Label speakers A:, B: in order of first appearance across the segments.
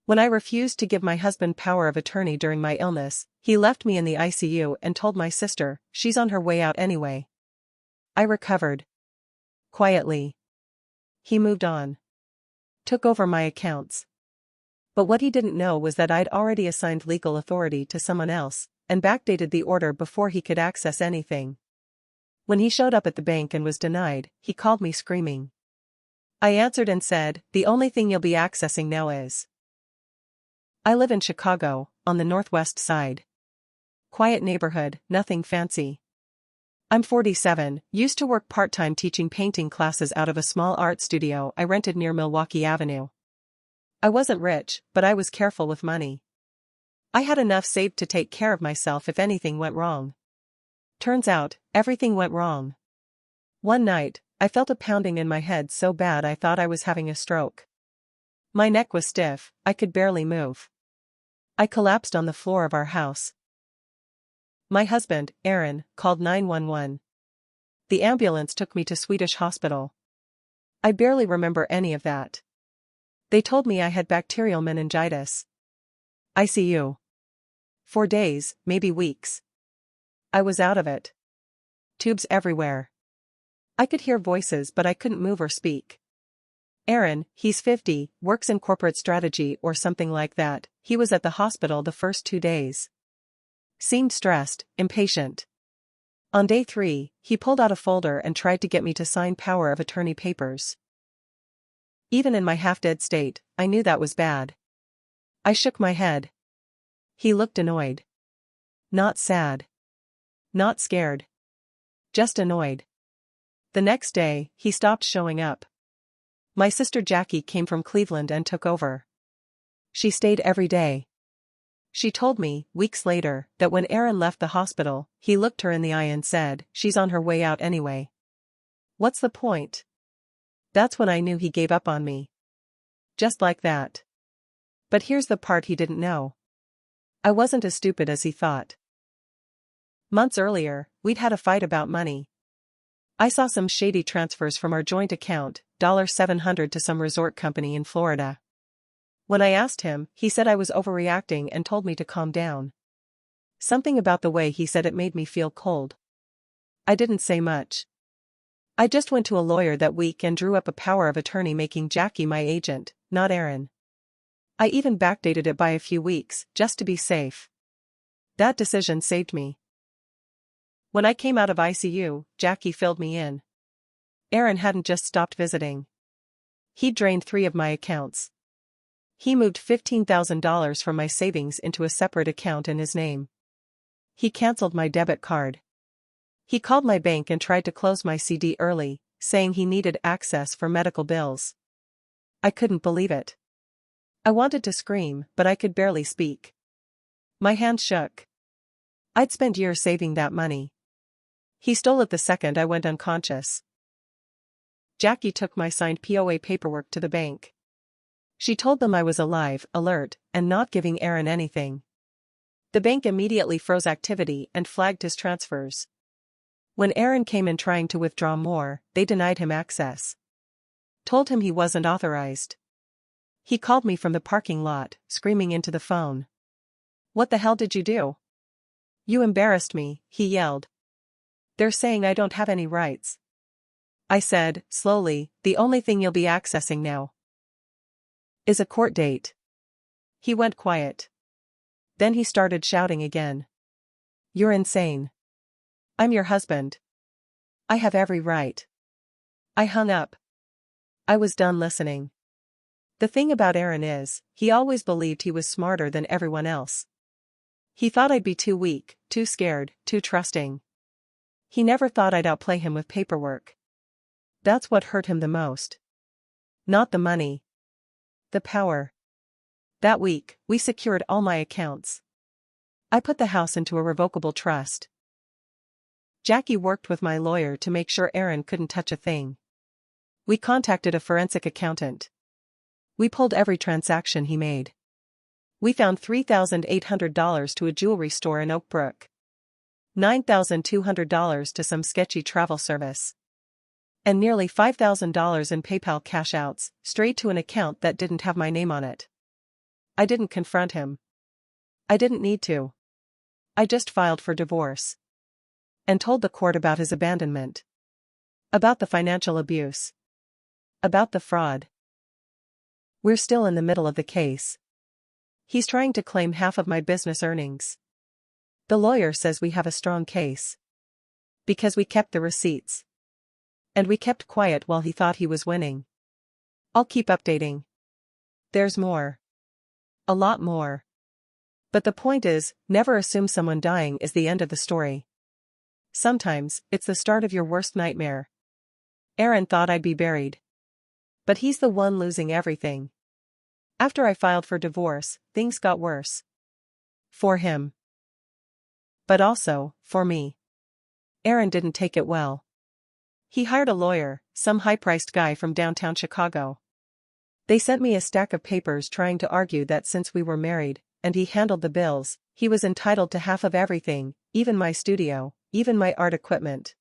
A: When I refused to give my husband power of attorney during my illness, he left me in the ICU and told my sister, she's on her way out anyway. I recovered. Quietly. He moved on. Took over my accounts. But what he didn't know was that I'd already assigned legal authority to someone else, and backdated the order before he could access anything. When he showed up at the bank and was denied, he called me screaming. I answered and said, "The only thing you'll be accessing now is." I live in Chicago, on the northwest side. Quiet neighborhood, nothing fancy. I'm 47, used to work part-time teaching painting classes out of a small art studio I rented near Milwaukee Avenue. I wasn't rich, but I was careful with money. I had enough saved to take care of myself if anything went wrong. Turns out, everything went wrong. One night, I felt a pounding in my head so bad I thought I was having a stroke. My neck was stiff, I could barely move. I collapsed on the floor of our house. My husband, Aaron, called 911. The ambulance took me to Swedish hospital. I barely remember any of that. They told me I had bacterial meningitis. ICU. For days, maybe weeks. I was out of it. Tubes everywhere. I could hear voices but I couldn't move or speak. Aaron, he's 50, works in corporate strategy or something like that. He was at the hospital the first 2 days. Seemed stressed, impatient. On day 3, he pulled out a folder and tried to get me to sign power of attorney papers. Even in my half-dead state, I knew that was bad. I shook my head. He looked annoyed. Not sad. Not scared. Just annoyed. The next day, he stopped showing up. My sister Jackie came from Cleveland and took over. She stayed every day. She told me, weeks later, that when Aaron left the hospital, he looked her in the eye and said, "She's on her way out anyway. What's the point?" That's when I knew he gave up on me. Just like that. But here's the part he didn't know. I wasn't as stupid as he thought. Months earlier, we'd had a fight about money. I saw some shady transfers from our joint account, $700 to some resort company in Florida. When I asked him, he said I was overreacting and told me to calm down. Something about the way he said it made me feel cold. I didn't say much. I just went to a lawyer that week and drew up a power of attorney making Jackie my agent, not Aaron. I even backdated it by a few weeks, just to be safe. That decision saved me. When I came out of ICU, Jackie filled me in. Aaron hadn't just stopped visiting. He'd drained 3 of my accounts. He moved $15,000 from my savings into a separate account in his name. He canceled my debit card. He called my bank and tried to close my CD early, saying he needed access for medical bills. I couldn't believe it. I wanted to scream, but I could barely speak. My hands shook. I'd spent years saving that money. He stole it the second I went unconscious. Jackie took my signed POA paperwork to the bank. She told them I was alive, alert, and not giving Aaron anything. The bank immediately froze activity and flagged his transfers. When Aaron came in trying to withdraw more, they denied him access. Told him he wasn't authorized. He called me from the parking lot, screaming into the phone. "What the hell did you do? You embarrassed me," he yelled. "They're saying I don't have any rights." I said, slowly, "The only thing you'll be accessing now is a court date." He went quiet. Then he started shouting again. "You're insane. I'm your husband. I have every right." I hung up. I was done listening. The thing about Aaron is, he always believed he was smarter than everyone else. He thought I'd be too weak, too scared, too trusting. He never thought I'd outplay him with paperwork. That's what hurt him the most. Not the money. The power. That week, we secured all my accounts. I put the house into a revocable trust. Jackie worked with my lawyer to make sure Aaron couldn't touch a thing. We contacted a forensic accountant. We pulled every transaction he made. We found $3,800 to a jewelry store in Oak Brook. $9,200 to some sketchy travel service. And nearly $5,000 in PayPal cash outs, straight to an account that didn't have my name on it. I didn't confront him. I didn't need to. I just filed for divorce. And told the court about his abandonment. About the financial abuse. About the fraud. We're still in the middle of the case. He's trying to claim half of my business earnings. The lawyer says we have a strong case. Because we kept the receipts. And we kept quiet while he thought he was winning. I'll keep updating. There's more. A lot more. But the point is, never assume someone dying is the end of the story. Sometimes, it's the start of your worst nightmare. Aaron thought I'd be buried. But he's the one losing everything. After I filed for divorce, things got worse. For him. But also, for me. Aaron didn't take it well. He hired a lawyer, some high-priced guy from downtown Chicago. They sent me a stack of papers trying to argue that since we were married, and he handled the bills, he was entitled to half of everything, even my studio, even my art equipment.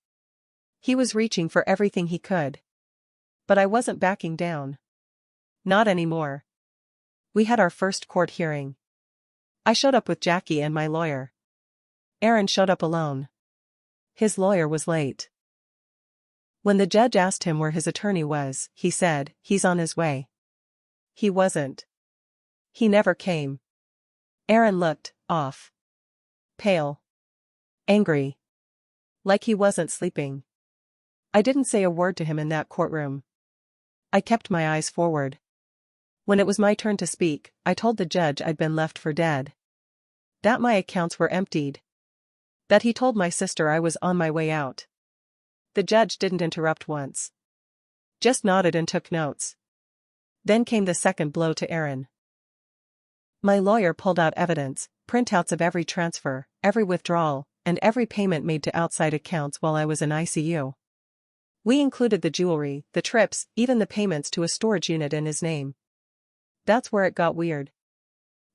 A: He was reaching for everything he could. But I wasn't backing down. Not anymore. We had our first court hearing. I showed up with Jackie and my lawyer. Aaron showed up alone. His lawyer was late. When the judge asked him where his attorney was, he said, "He's on his way." He wasn't. He never came. Aaron looked off. Pale. Angry. Like he wasn't sleeping. I didn't say a word to him in that courtroom. I kept my eyes forward. When it was my turn to speak, I told the judge I'd been left for dead. That my accounts were emptied. That he told my sister I was on my way out. The judge didn't interrupt once. Just nodded and took notes. Then came the second blow to Aaron. My lawyer pulled out evidence, printouts of every transfer, every withdrawal, and every payment made to outside accounts while I was in ICU. We included the jewelry, the trips, even the payments to a storage unit in his name. That's where it got weird.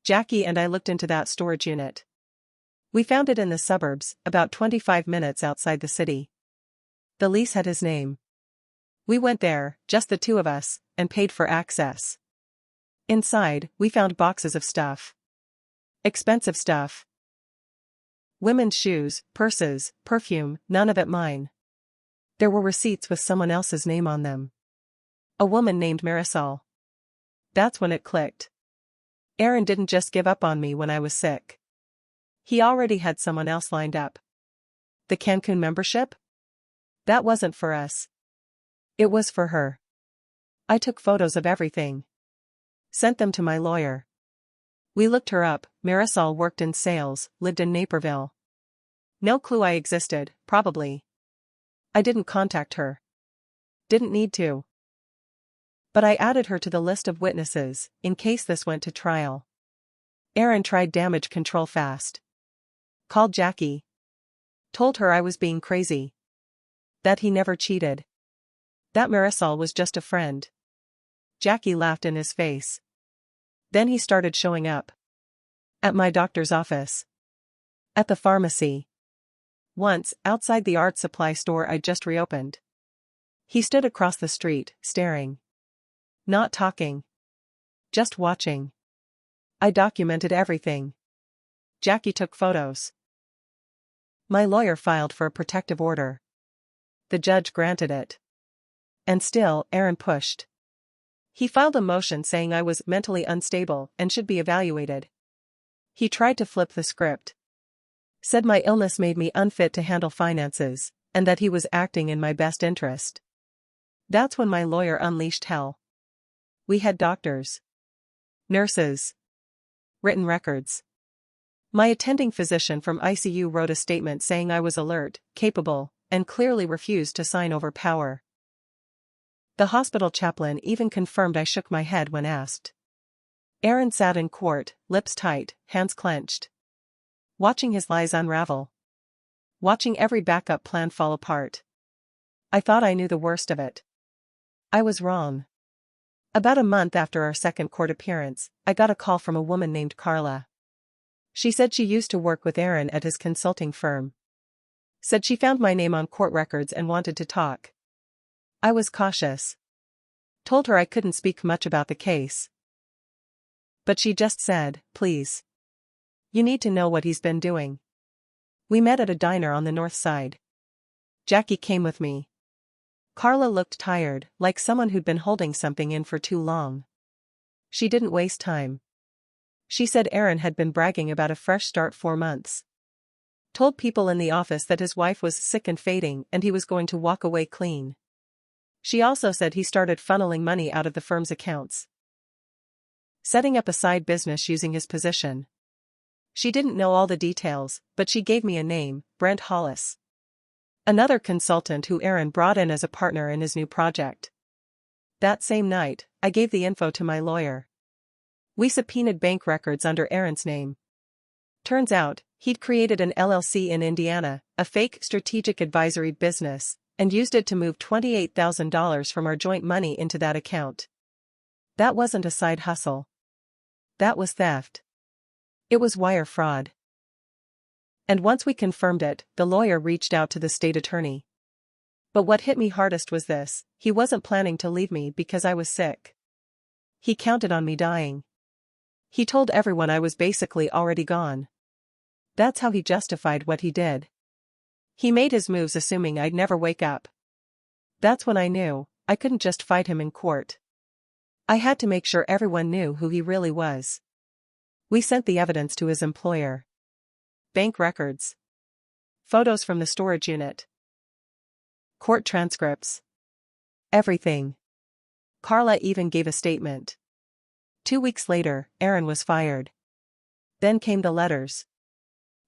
A: Jackie and I looked into that storage unit. We found it in the suburbs, about 25 minutes outside the city. The lease had his name. We went there, just the two of us, and paid for access. Inside, we found boxes of stuff. Expensive stuff. Women's shoes, purses, perfume, none of it mine. There were receipts with someone else's name on them. A woman named Marisol. That's when it clicked. Aaron didn't just give up on me when I was sick. He already had someone else lined up. The Cancun membership? That wasn't for us. It was for her. I took photos of everything. Sent them to my lawyer. We looked her up. Marisol worked in sales, lived in Naperville. No clue I existed, probably. I didn't contact her. Didn't need to. But I added her to the list of witnesses, in case this went to trial. Aaron tried damage control fast. Called Jackie. Told her I was being crazy. That he never cheated. That Marisol was just a friend. Jackie laughed in his face. Then he started showing up. At my doctor's office. At the pharmacy. Once, outside the art supply store I'd just reopened. He stood across the street, staring. Not talking. Just watching. I documented everything. Jackie took photos. My lawyer filed for a protective order. The judge granted it. And still, Aaron pushed. He filed a motion saying I was mentally unstable and should be evaluated. He tried to flip the script. Said my illness made me unfit to handle finances, and that he was acting in my best interest. That's when my lawyer unleashed hell. We had doctors. Nurses. Written records. My attending physician from ICU wrote a statement saying I was alert, capable, and clearly refused to sign over power. The hospital chaplain even confirmed I shook my head when asked. Aaron sat in court, lips tight, hands clenched. Watching his lies unravel. Watching every backup plan fall apart. I thought I knew the worst of it. I was wrong. About a month after our second court appearance, I got a call from a woman named Carla. She said she used to work with Aaron at his consulting firm. Said she found my name on court records and wanted to talk. I was cautious. Told her I couldn't speak much about the case. But she just said, please. You need to know what he's been doing. We met at a diner on the north side. Jackie came with me. Carla looked tired, like someone who'd been holding something in for too long. She didn't waste time. She said Aaron had been bragging about a fresh start 4 months. Told people in the office that his wife was sick and fading and he was going to walk away clean. She also said he started funneling money out of the firm's accounts, setting up a side business using his position. She didn't know all the details, but she gave me a name, Brent Hollis. Another consultant who Aaron brought in as a partner in his new project. That same night, I gave the info to my lawyer. We subpoenaed bank records under Aaron's name. Turns out, he'd created an LLC in Indiana, a fake strategic advisory business, and used it to move $28,000 from our joint money into that account. That wasn't a side hustle. That was theft. It was wire fraud. And once we confirmed it, the lawyer reached out to the state attorney. But what hit me hardest was this: he wasn't planning to leave me because I was sick. He counted on me dying. He told everyone I was basically already gone. That's how he justified what he did. He made his moves assuming I'd never wake up. That's when I knew I couldn't just fight him in court. I had to make sure everyone knew who he really was. We sent the evidence to his employer. Bank records. Photos from the storage unit. Court transcripts. Everything. Carla even gave a statement. 2 weeks later, Aaron was fired. Then came the letters.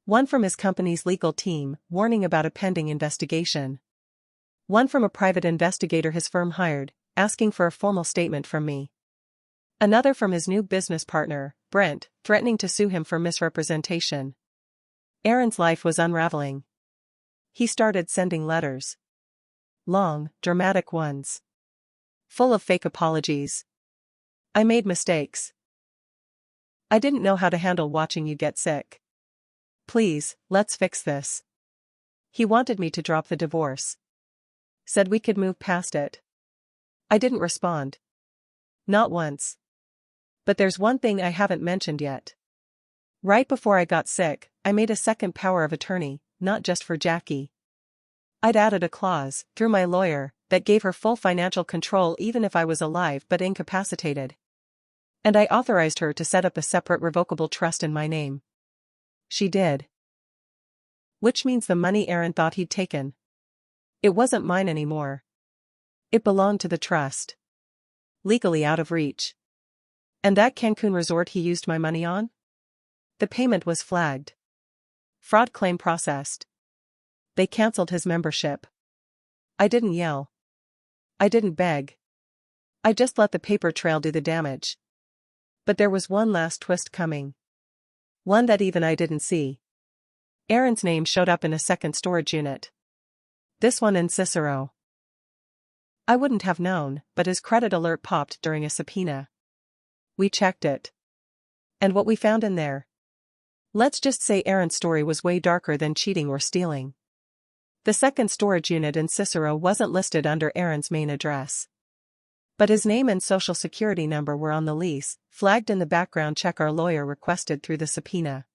A: One from his company's legal team, warning about a pending investigation. One from a private investigator his firm hired, asking for a formal statement from me. Another from his new business partner, Brent, threatening to sue him for misrepresentation. Aaron's life was unraveling. He started sending letters. Long, dramatic ones. Full of fake apologies. I made mistakes. I didn't know how to handle watching you get sick. Please, let's fix this. He wanted me to drop the divorce. Said we could move past it. I didn't respond. Not once. But there's one thing I haven't mentioned yet. Right before I got sick, I made a second power of attorney, not just for Jackie. I'd added a clause, through my lawyer, that gave her full financial control even if I was alive but incapacitated. And I authorized her to set up a separate revocable trust in my name. She did. Which means the money Aaron thought he'd taken. It wasn't mine anymore. It belonged to the trust. Legally out of reach. And that Cancun resort he used my money on? The payment was flagged. Fraud claim processed. They canceled his membership. I didn't yell. I didn't beg. I just let the paper trail do the damage. But there was one last twist coming. One that even I didn't see. Aaron's name showed up in a second storage unit. This one in Cicero. I wouldn't have known, but his credit alert popped during a subpoena. We checked it. And what we found in there? Let's just say Aaron's story was way darker than cheating or stealing. The second storage unit in Cicero wasn't listed under Aaron's main address. But his name and social security number were on the lease, flagged in the background check our lawyer requested through the subpoena.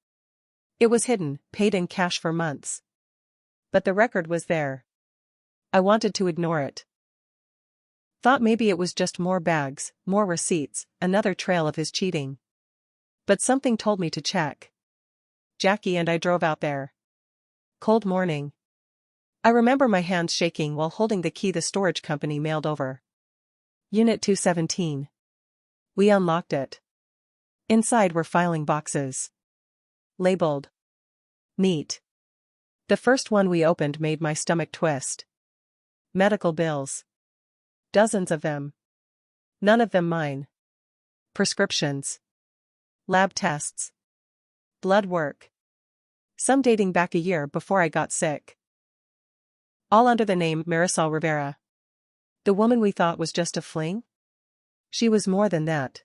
A: It was hidden, paid in cash for months. But the record was there. I wanted to ignore it. Thought maybe it was just more bags, more receipts, another trail of his cheating. But something told me to check. Jackie and I drove out there. Cold morning. I remember my hands shaking while holding the key the storage company mailed over. Unit 217. We unlocked it. Inside were filing boxes. Labeled. Neat. The first one we opened made my stomach twist. Medical bills. Dozens of them. None of them mine. Prescriptions. Lab tests. Blood work. Some dating back a year before I got sick. All under the name Marisol Rivera. The woman we thought was just a fling? She was more than that.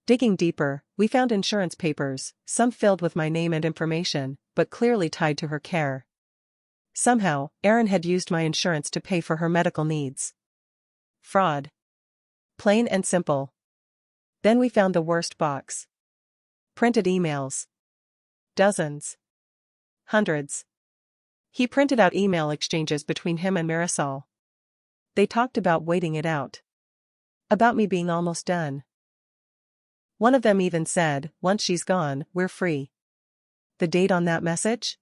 A: Digging deeper, we found insurance papers, some filled with my name and information, but clearly tied to her care. Somehow, Aaron had used my insurance to pay for her medical needs. Fraud. Plain and simple. Then we found the worst box. Printed emails. Dozens. Hundreds. He printed out email exchanges between him and Marisol. They talked about waiting it out. About me being almost done. One of them even said, once she's gone, we're free. The date on that message?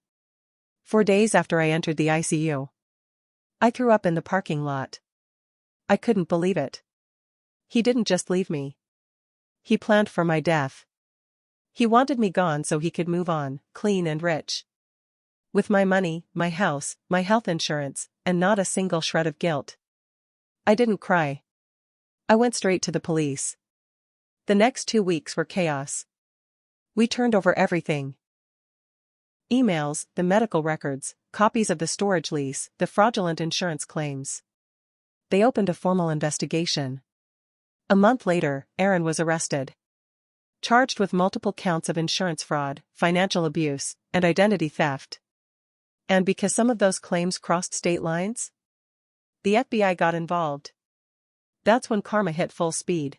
A: 4 days after I entered the ICU. I threw up in the parking lot. I couldn't believe it. He didn't just leave me. He planned for my death. He wanted me gone so he could move on, clean and rich. With my money, my house, my health insurance, and not a single shred of guilt. I didn't cry. I went straight to the police. The next 2 weeks were chaos. We turned over everything. Emails, the medical records, copies of the storage lease, the fraudulent insurance claims. They opened a formal investigation. A month later, Aaron was arrested. Charged with multiple counts of insurance fraud, financial abuse, and identity theft. And because some of those claims crossed state lines? The FBI got involved. That's when karma hit full speed.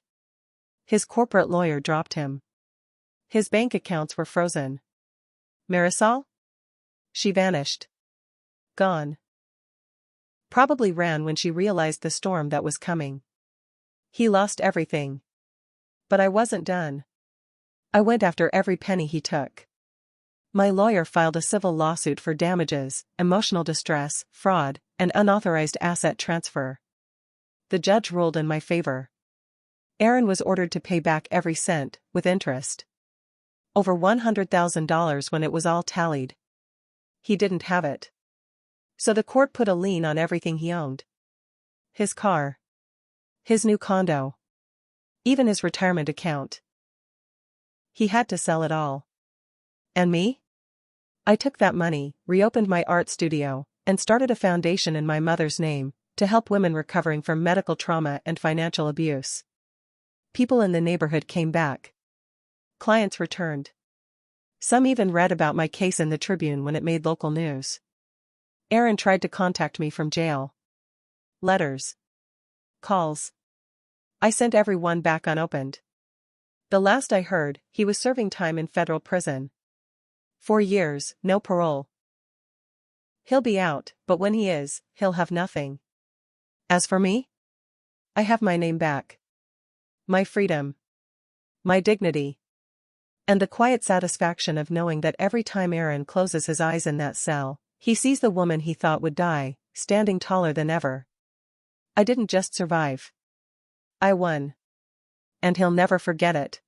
A: His corporate lawyer dropped him. His bank accounts were frozen. Marisol? She vanished. Gone. Probably ran when she realized the storm that was coming. He lost everything. But I wasn't done. I went after every penny he took. My lawyer filed a civil lawsuit for damages, emotional distress, fraud, and unauthorized asset transfer. The judge ruled in my favor. Aaron was ordered to pay back every cent, with interest. Over $100,000 when it was all tallied. He didn't have it. So the court put a lien on everything he owned. His car. His new condo. Even his retirement account. He had to sell it all. And me? I took that money, reopened my art studio, and started a foundation in my mother's name, to help women recovering from medical trauma and financial abuse. People in the neighborhood came back. Clients returned. Some even read about my case in the Tribune when it made local news. Aaron tried to contact me from jail. Letters. Calls. I sent every one back unopened. The last I heard, he was serving time in federal prison. 4 years, no parole. He'll be out, but when he is, he'll have nothing. As for me? I have my name back. My freedom. My dignity. And the quiet satisfaction of knowing that every time Aaron closes his eyes in that cell, he sees the woman he thought would die, standing taller than ever. I didn't just survive. I won. And he'll never forget it.